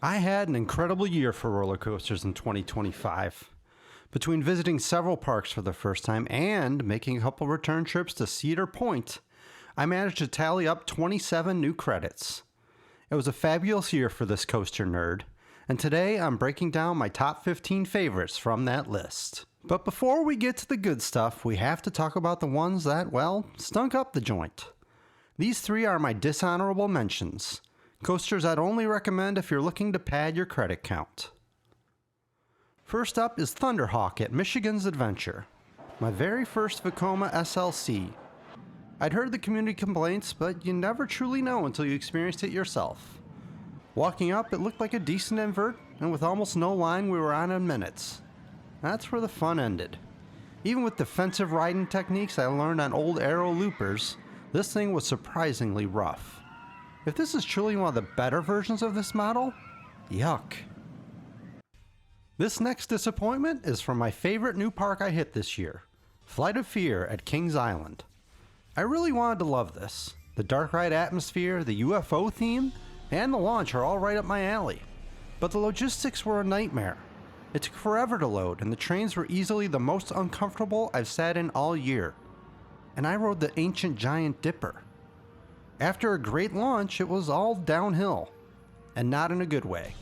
I had an incredible year for roller coasters in 2025. Between visiting several parks for the first time and making a couple return trips to Cedar Point, I managed to tally up 27 new credits. It was a fabulous year for this coaster nerd, and today I'm breaking down my top 15 favorites from that list. But before we get to the good stuff, we have to talk about the ones that, well, stunk up the joint. These three are my dishonorable mentions. Coasters I'd only recommend if you're looking to pad your credit count. First up is Thunderhawk at Michigan's Adventure, my very first Vekoma SLC. I'd heard the community complaints, but you never truly know until you experienced it yourself. Walking up, it looked like a decent invert, and with almost no line, we were on in minutes. That's where the fun ended. Even with defensive riding techniques I learned on old Aero loopers, this thing was surprisingly rough. If this is truly one of the better versions of this model, yuck. This next disappointment is from my favorite new park I hit this year, Flight of Fear at Kings Island. I really wanted to love this. The dark ride atmosphere, the UFO theme, and the launch are all right up my alley. But the logistics were a nightmare. It took forever to load, and the trains were easily the most uncomfortable I've sat in all year. And I rode the ancient giant Dipper. After a great launch, it was all downhill, and not in a good way.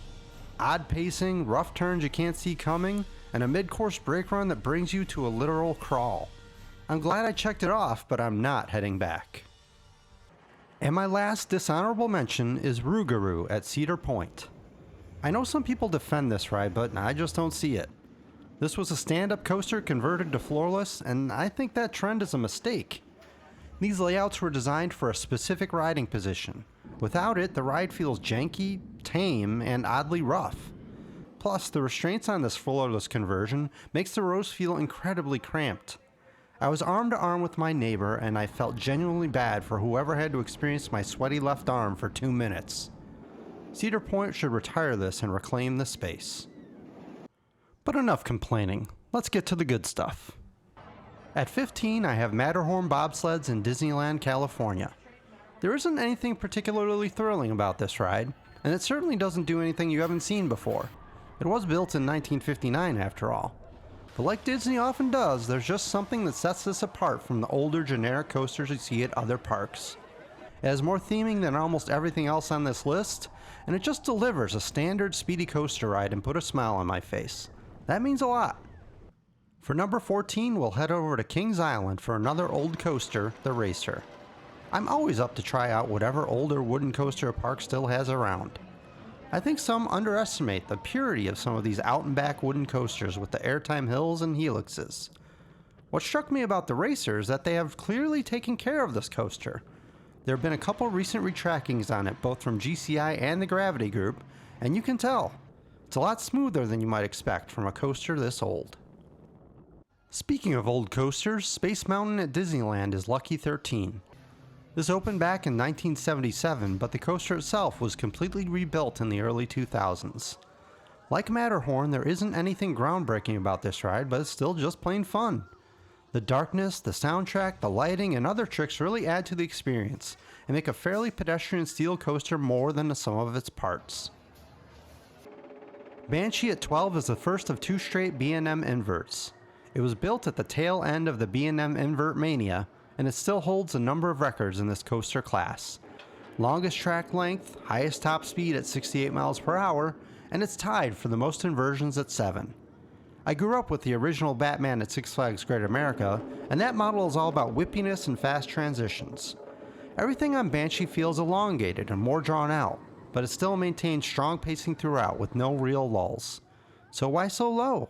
Odd pacing, rough turns you can't see coming, and a mid-course brake run that brings you to a literal crawl. I'm glad I checked it off, but I'm not heading back. And my last dishonorable mention is Rougarou at Cedar Point. I know some people defend this ride, but I just don't see it. This was a stand-up coaster converted to floorless, and I think that trend is a mistake. These layouts were designed for a specific riding position. Without it, the ride feels janky, tame, and oddly rough. Plus, the restraints on this floorless conversion makes the rows feel incredibly cramped. I was arm to arm with my neighbor, and I felt genuinely bad for whoever had to experience my sweaty left arm for 2 minutes. Cedar Point should retire this and reclaim the space. But enough complaining. Let's get to the good stuff. At 15, I have Matterhorn bobsleds in Disneyland, California. There isn't anything particularly thrilling about this ride, and it certainly doesn't do anything you haven't seen before. It was built in 1959 after all. But like Disney often does, there's just something that sets this apart from the older generic coasters you see at other parks. It has more theming than almost everything else on this list, and it just delivers a standard speedy coaster ride and put a smile on my face. That means a lot. For number 14, we'll head over to Kings Island for another old coaster, the Racer. I'm always up to try out whatever older wooden coaster a park still has around. I think some underestimate the purity of some of these out-and-back wooden coasters with the airtime hills and helixes. What struck me about the Racer is that they have clearly taken care of this coaster. There have been a couple recent retrackings on it, both from GCI and the Gravity Group, and you can tell. It's a lot smoother than you might expect from a coaster this old. Speaking of old coasters, Space Mountain at Disneyland is Lucky 13. This opened back in 1977, but the coaster itself was completely rebuilt in the early 2000s. Like Matterhorn, there isn't anything groundbreaking about this ride, but it's still just plain fun. The darkness, the soundtrack, the lighting, and other tricks really add to the experience, and make a fairly pedestrian steel coaster more than the sum of its parts. Banshee at 12 is the first of 2 straight B&M inverts. It was built at the tail end of the B&M invert mania, and it still holds a number of records in this coaster class. Longest track length, highest top speed at 68 miles per hour, and it's tied for the most inversions at 7. I grew up with the original Batman at Six Flags Great America, and that model is all about whippiness and fast transitions. Everything on Banshee feels elongated and more drawn out, but it still maintains strong pacing throughout with no real lulls. So why so low?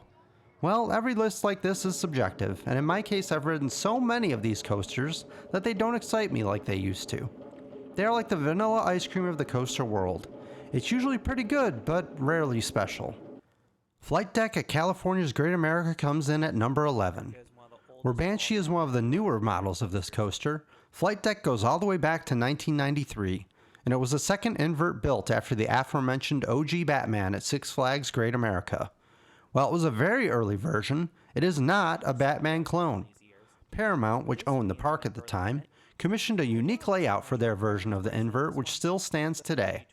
Well, every list like this is subjective, and in my case I've ridden so many of these coasters that they don't excite me like they used to. They are like the vanilla ice cream of the coaster world. It's usually pretty good, but rarely special. Flight Deck at California's Great America comes in at number 11. Where Banshee is one of the newer models of this coaster, Flight Deck goes all the way back to 1993, and it was the second invert built after the aforementioned OG Batman at Six Flags Great America. While it was a very early version, it is not a Batman clone. Paramount, which owned the park at the time, commissioned a unique layout for their version of the invert which still stands today.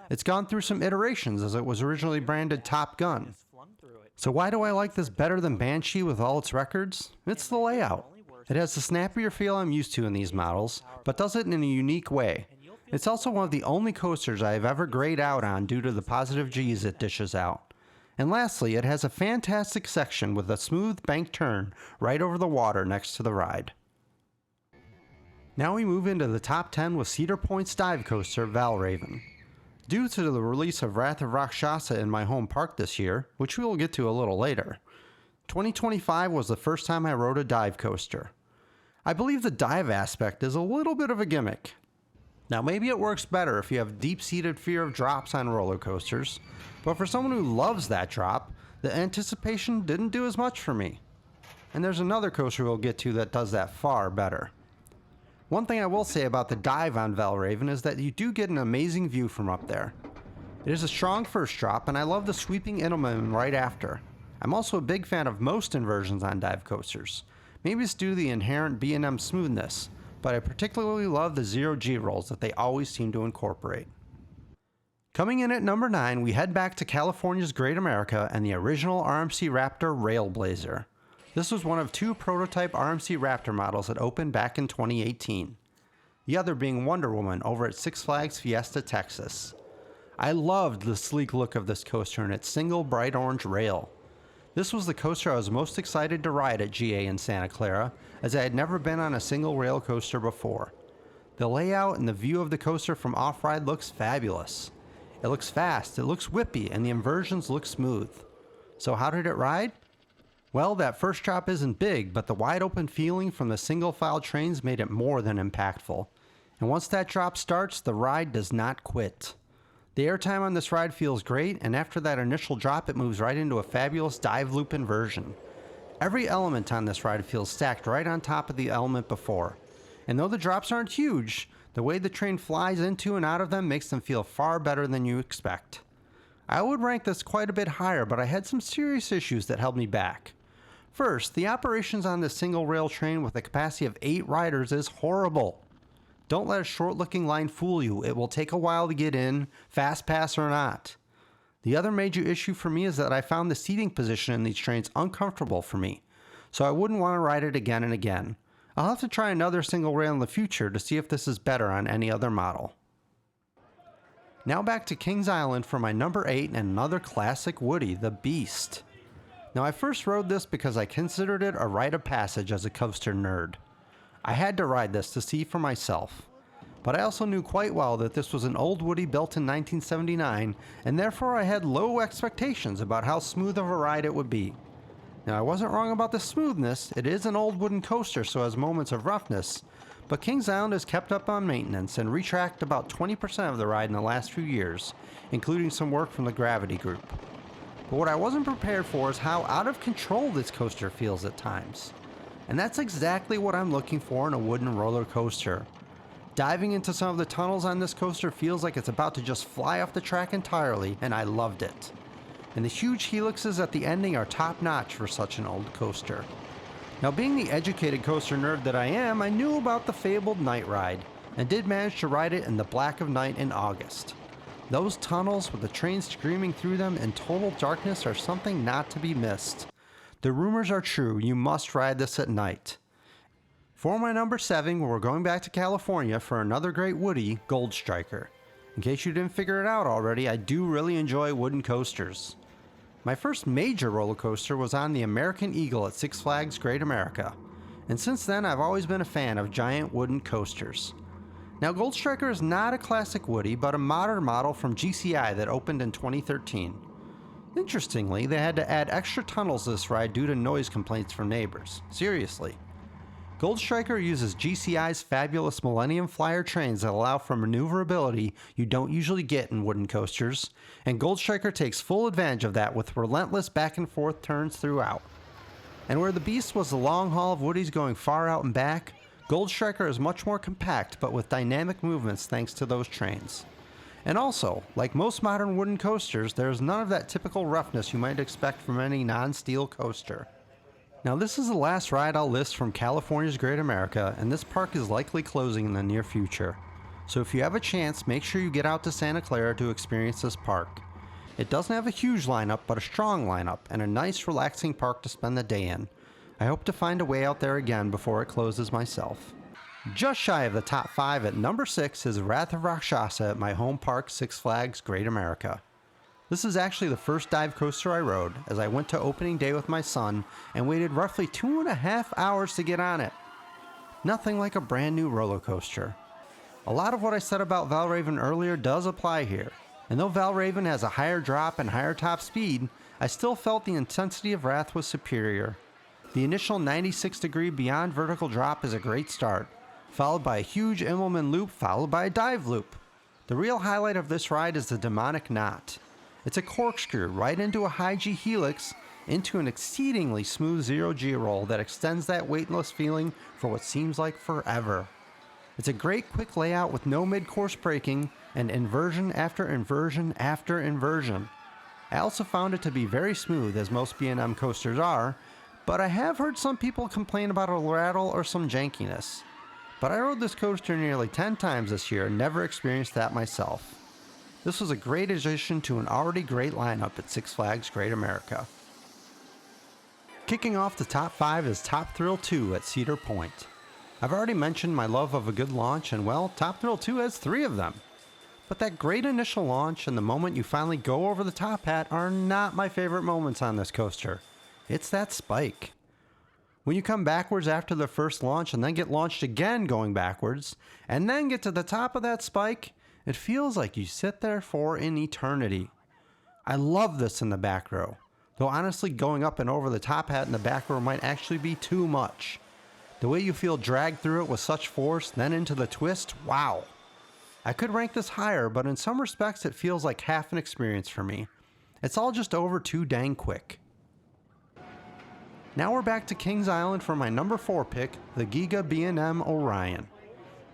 It's gone through some iterations as it was originally branded Top Gun. So why do I like this better than Banshee with all its records? It's the layout. It has the snappier feel I'm used to in these models, but does it in a unique way. It's also one of the only coasters I have ever grayed out on due to the positive G's it dishes out. And lastly, it has a fantastic section with a smooth bank turn right over the water next to the ride. Now we move into the top 10 with Cedar Point's dive coaster, Valravn. Due to the release of Wrath of Rakshasa in my home park this year, which we will get to a little later, 2025 was the first time I rode a dive coaster. I believe the dive aspect is a little bit of a gimmick. Now maybe it works better if you have deep-seated fear of drops on roller coasters, but for someone who loves that drop, the anticipation didn't do as much for me. And there's another coaster we'll get to that does that far better. One thing I will say about the dive on Valravn is that you do get an amazing view from up there. It is a strong first drop, and I love the sweeping Inmelman right after. I'm also a big fan of most inversions on dive coasters. Maybe it's due to the inherent B&M smoothness, but I particularly love the zero-G rolls that they always seem to incorporate. Coming in at number 9, we head back to California's Great America and the original RMC Raptor Railblazer. This was one of 2 prototype RMC Raptor models that opened back in 2018. The other being Wonder Woman over at Six Flags Fiesta, Texas. I loved the sleek look of this coaster and its single bright orange rail. This was the coaster I was most excited to ride at GA in Santa Clara, as I had never been on a single rail coaster before. The layout and the view of the coaster from off-ride looks fabulous. It looks fast, it looks whippy, and the inversions look smooth. So how did it ride? Well, that first drop isn't big, but the wide open feeling from the single file trains made it more than impactful. And once that drop starts, the ride does not quit. The airtime on this ride feels great, and after that initial drop it moves right into a fabulous dive loop inversion. Every element on this ride feels stacked right on top of the element before. And though the drops aren't huge, the way the train flies into and out of them makes them feel far better than you expect. I would rank this quite a bit higher, but I had some serious issues that held me back. First, the operations on this single rail train with a capacity of 8 riders is horrible. Don't let a short-looking line fool you. It will take a while to get in, fast pass or not. The other major issue for me is that I found the seating position in these trains uncomfortable for me, so I wouldn't want to ride it again and again. I'll have to try another single rail in the future to see if this is better on any other model. Now back to Kings Island for my number 8 and another classic Woody, the Beast. Now I first rode this because I considered it a rite of passage as a coaster nerd. I had to ride this to see for myself. But I also knew quite well that this was an old Woody built in 1979, and therefore I had low expectations about how smooth of a ride it would be. Now I wasn't wrong about the smoothness. It is an old wooden coaster, so it has moments of roughness, but Kings Island has kept up on maintenance and retracked about 20% of the ride in the last few years, including some work from the Gravity Group. But what I wasn't prepared for is how out of control this coaster feels at times. And that's exactly what I'm looking for in a wooden roller coaster. Diving into some of the tunnels on this coaster feels like it's about to just fly off the track entirely, and I loved it. And the huge helixes at the ending are top notch for such an old coaster. Now, being the educated coaster nerd that I am, I knew about the fabled night ride, and did manage to ride it in the black of night in August. Those tunnels with the train screaming through them in total darkness are something not to be missed. The rumors are true, you must ride this at night. For my number 7, we're going back to California for another great Woody, Gold Striker. In case you didn't figure it out already, I do really enjoy wooden coasters. My first major roller coaster was on the American Eagle at Six Flags Great America, and since then I've always been a fan of giant wooden coasters. Now, Gold Striker is not a classic Woody, but a modern model from GCI that opened in 2013. Interestingly, they had to add extra tunnels to this ride due to noise complaints from neighbors. Seriously. Gold Striker uses GCI's fabulous Millennium Flyer trains that allow for maneuverability you don't usually get in wooden coasters, and Gold Striker takes full advantage of that with relentless back and forth turns throughout. And where the Beast was the long haul of Woodies going far out and back, Gold Striker is much more compact but with dynamic movements thanks to those trains. And also, like most modern wooden coasters, there is none of that typical roughness you might expect from any non-steel coaster. Now, this is the last ride I'll list from California's Great America, and this park is likely closing in the near future. So if you have a chance, make sure you get out to Santa Clara to experience this park. It doesn't have a huge lineup, but a strong lineup, and a nice relaxing park to spend the day in. I hope to find a way out there again before it closes myself. Just shy of the top 5 at number 6 is Wrath of Rakshasa at my home park, Six Flags Great America. This is actually the first dive coaster I rode, as I went to opening day with my son and waited roughly 2.5 hours to get on it. Nothing like a brand new roller coaster. A lot of what I said about Valravn earlier does apply here, and though Valravn has a higher drop and higher top speed, I still felt the intensity of Wrath was superior. The initial 96-degree beyond vertical drop is a great start, followed by a huge Immelman loop followed by a dive loop. The real highlight of this ride is the demonic knot. It's a corkscrew right into a high G helix into an exceedingly smooth 0G roll that extends that weightless feeling for what seems like forever. It's a great quick layout with no mid-course braking and inversion after inversion after inversion. I also found it to be very smooth, as most B&M coasters are, but I have heard some people complain about a rattle or some jankiness. But I rode this coaster nearly 10 times this year and never experienced that myself. This was a great addition to an already great lineup at Six Flags Great America. Kicking off the top 5 is Top Thrill 2 at Cedar Point. I've already mentioned my love of a good launch, and well, Top Thrill 2 has 3 of them. But that great initial launch and the moment you finally go over the top hat are not my favorite moments on this coaster. It's that spike. When you come backwards after the first launch and then get launched again going backwards, and then get to the top of that spike, it feels like you sit there for an eternity. I love this in the back row, though honestly going up and over the top hat in the back row might actually be too much. The way you feel dragged through it with such force, then into the twist, wow. I could rank this higher, but in some respects it feels like half an experience for me. It's all just over too dang quick. Now we're back to Kings Island for my number 4 pick, the Giga B&M Orion.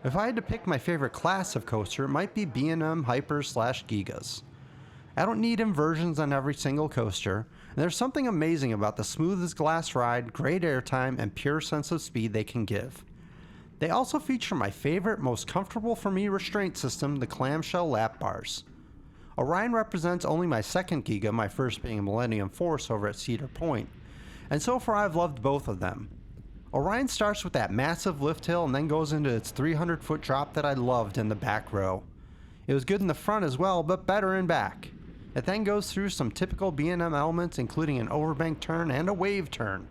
If I had to pick my favorite class of coaster, it might be B&M Hypers/Gigas. I don't need inversions on every single coaster, and there's something amazing about the smooth as glass ride, great airtime, and pure sense of speed they can give. They also feature my favorite, most comfortable for me restraint system, the clamshell lap bars. Orion represents only my second Giga, my first being Millennium Force over at Cedar Point, and so far I've loved both of them. Orion starts with that massive lift hill and then goes into its 300-foot drop that I loved in the back row. It was good in the front as well, but better in back. It then goes through some typical B&M elements, including an overbank turn and a wave turn.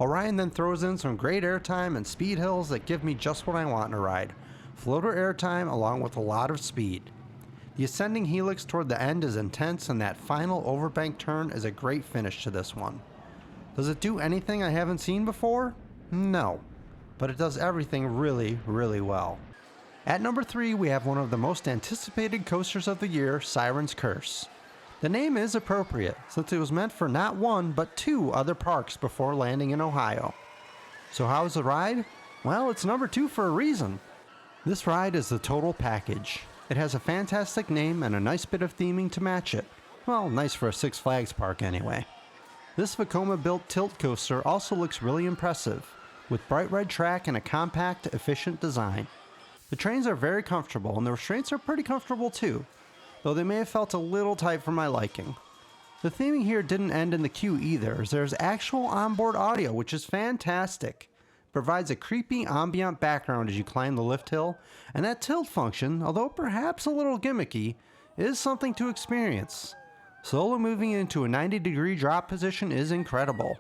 Orion then throws in some great airtime and speed hills that give me just what I want in a ride. Floater airtime along with a lot of speed. The ascending helix toward the end is intense, and that final overbank turn is a great finish to this one. Does it do anything I haven't seen before? No, but it does everything really, really well. At number 3, we have one of the most anticipated coasters of the year, Siren's Curse. The name is appropriate, since it was meant for not one, but 2 other parks before landing in Ohio. So how's the ride? Well, it's number 2 for a reason. This ride is the total package. It has a fantastic name and a nice bit of theming to match it. Well, nice for a Six Flags park anyway. This Vekoma-built tilt coaster also looks really impressive, with bright red track and a compact, efficient design. The trains are very comfortable, and the restraints are pretty comfortable too, though they may have felt a little tight for my liking. The theming here didn't end in the queue either, as there's actual onboard audio, which is fantastic. It provides a creepy ambient background as you climb the lift hill, and that tilt function, although perhaps a little gimmicky, is something to experience. Slowly moving into a 90-degree drop position is incredible.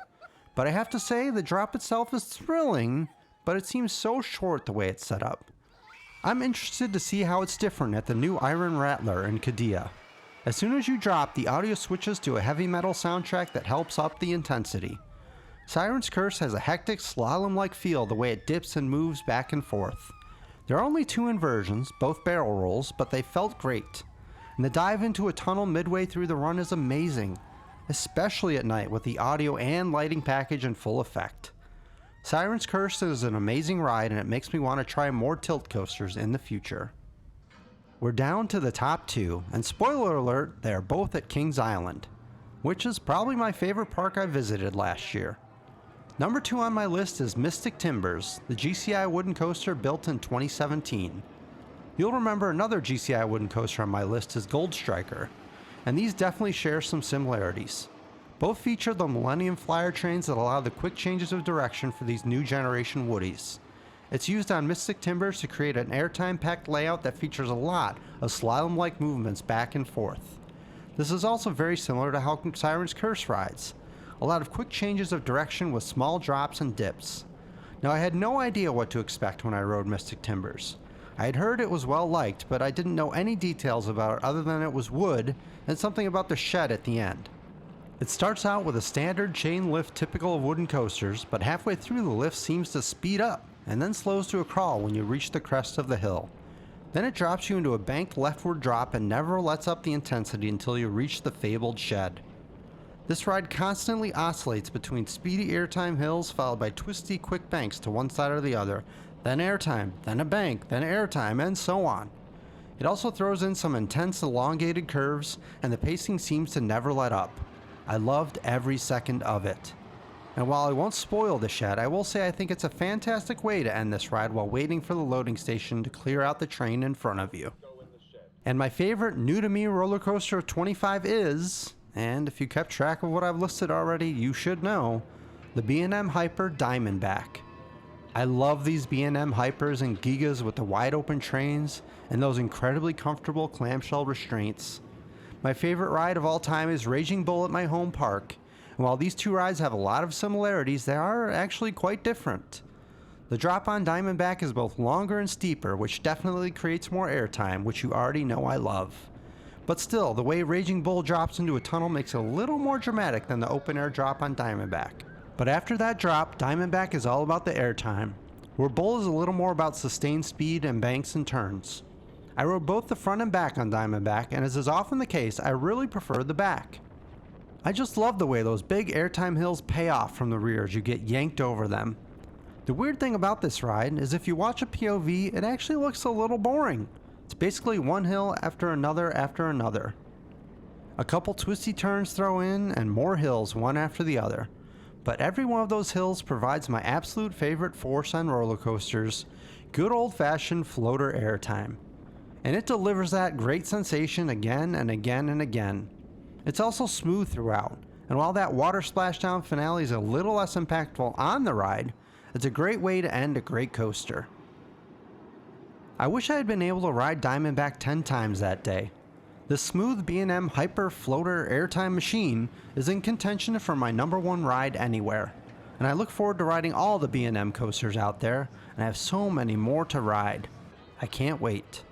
But I have to say, the drop itself is thrilling, but it seems so short the way it's set up. I'm interested to see how it's different at the new Iron Rattler in Qiddiya. As soon as you drop, the audio switches to a heavy metal soundtrack that helps up the intensity. Siren's Curse has a hectic slalom-like feel the way it dips and moves back and forth. There are only 2 inversions, both barrel rolls, but they felt great. And the dive into a tunnel midway through the run is amazing, especially at night with the audio and lighting package in full effect. Siren's Curse is an amazing ride, and it makes me want to try more tilt coasters in the future. We're down to the top 2, and spoiler alert, they are both at Kings Island, which is probably my favorite park I visited last year. Number 2 on my list is Mystic Timbers, the GCI wooden coaster built in 2017. You'll remember another GCI wooden coaster on my list is Gold Striker, and these definitely share some similarities. Both feature the Millennium Flyer trains that allow the quick changes of direction for these new generation woodies. It's used on Mystic Timbers to create an airtime-packed layout that features a lot of slalom-like movements back and forth. This is also very similar to how Siren's Curse rides. A lot of quick changes of direction with small drops and dips. Now, I had no idea what to expect when I rode Mystic Timbers. I had heard it was well liked, but I didn't know any details about it other than it was wood and something about the shed at the end. It starts out with a standard chain lift typical of wooden coasters, but halfway through the lift seems to speed up and then slows to a crawl when you reach the crest of the hill. Then it drops you into a banked leftward drop and never lets up the intensity until you reach the fabled shed. This ride constantly oscillates between speedy airtime hills followed by twisty quick banks to one side or the other, then airtime, then a bank, then airtime, and so on. It also throws in some intense elongated curves, and the pacing seems to never let up. I loved every second of it. And while I won't spoil the shed, I will say I think it's a fantastic way to end this ride while waiting for the loading station to clear out the train in front of you. And my favorite new to me roller coaster of 25 is, and if you kept track of what I've listed already, you should know, the B&M Hyper Diamondback. I love these B&M Hypers and Gigas with the wide open trains and those incredibly comfortable clamshell restraints. My favorite ride of all time is Raging Bull at my home park, and while these two rides have a lot of similarities, they are actually quite different. The drop on Diamondback is both longer and steeper, which definitely creates more airtime, which you already know I love. But still, the way Raging Bull drops into a tunnel makes it a little more dramatic than the open air drop on Diamondback. But after that drop, Diamondback is all about the airtime, where Bull is a little more about sustained speed and banks and turns. I rode both the front and back on Diamondback, and as is often the case, I really preferred the back. I just love the way those big airtime hills pay off from the rear as you get yanked over them. The weird thing about this ride is if you watch a POV, it actually looks a little boring. It's basically one hill after another after another. A couple twisty turns throw in, and more hills one after the other. But every one of those hills provides my absolute favorite force on roller coasters, good old-fashioned floater airtime. And it delivers that great sensation again and again and again. It's also smooth throughout, and while that water splashdown finale is a little less impactful on the ride, it's a great way to end a great coaster. I wish I had been able to ride Diamondback 10 times that day. This smooth B&M Hyper Floater airtime machine is in contention for my #1 ride anywhere, and I look forward to riding all the B&M coasters out there, and I have so many more to ride. I can't wait.